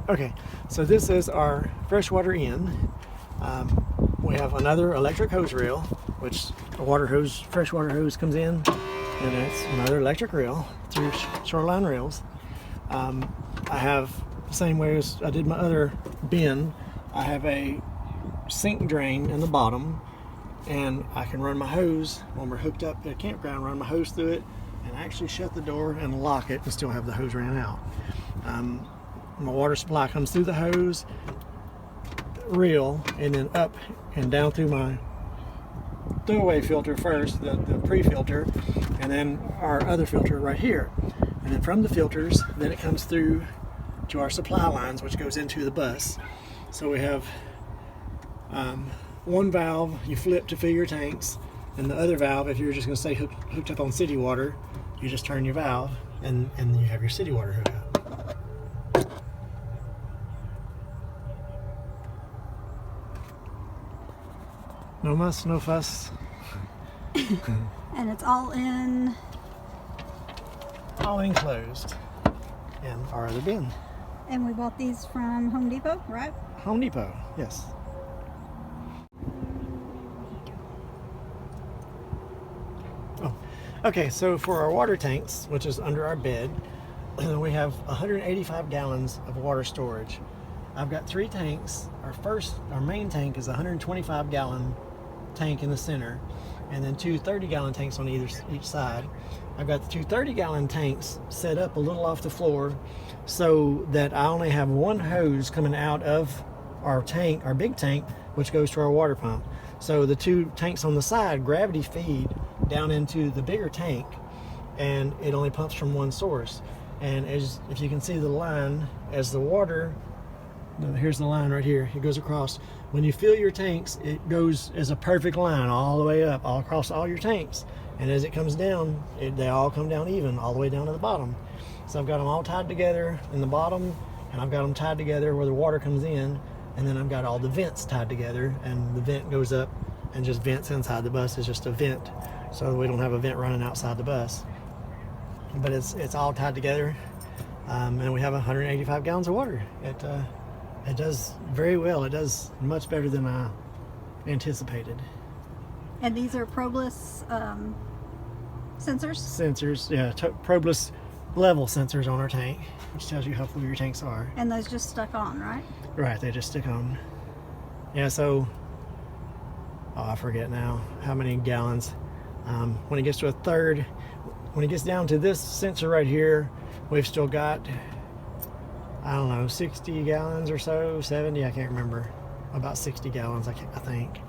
Okay, so this is our freshwater in. We have another electric hose reel, which a water hose, freshwater hose comes in, and it's another electric reel through shoreline reels. I have the same way as I did my other bin. I have a sink drain in the bottom, and I can run my hose when we're hooked up at a campground, run my hose through it, and actually shut the door and lock it and still have the hose ran out. My water supply comes through the hose reel and then up and down through my throwaway filter first, the pre-filter, and then our other filter right here. And then from the filters, then it comes through to our supply lines, which goes into the bus. So we have one valve you flip to fill your tanks, and the other valve, if you're just going to stay hooked up on city water, you just turn your valve and you have your city water hookup. No muss, no fuss. And it's all enclosed in our other bin. And we bought these from Home Depot, right? Home Depot, yes. Oh, okay, so for our water tanks, which is under our bed, we have 185 gallons of water storage. I've got 3 tanks. Our main tank is a 125 gallon tank in the center, and then 2 30-gallon tanks on each side. I've got the 2 30-gallon tanks set up a little off the floor so that I only have one hose coming out of our tank, our big tank, which goes to our water pump. So the 2 tanks on the side gravity feed down into the bigger tank, and it only pumps from one source. And if you can see the line, as the water, here's the line right here, it goes across. When you fill your tanks, it goes as a perfect line all the way up, all across all your tanks. And as it comes down, they all come down even, all the way down to the bottom. So I've got them all tied together in the bottom, and I've got them tied together where the water comes in, and then I've got all the vents tied together, and the vent goes up and just vents inside the bus. Is just a vent, so we don't have a vent running outside the bus. But it's all tied together, and we have 185 gallons of water. It does very well. It does much better than I anticipated. And these are probless sensors? Sensors, yeah, probless level sensors on our tank, which tells you how full your tanks are. And those just stuck on, right? Right, they just stick on. Yeah, so, I forget now how many gallons. When it gets to a third, when it gets down to this sensor right here, we've still got, I don't know, 60 gallons or so, 70, I can't remember. About 60 gallons, I think.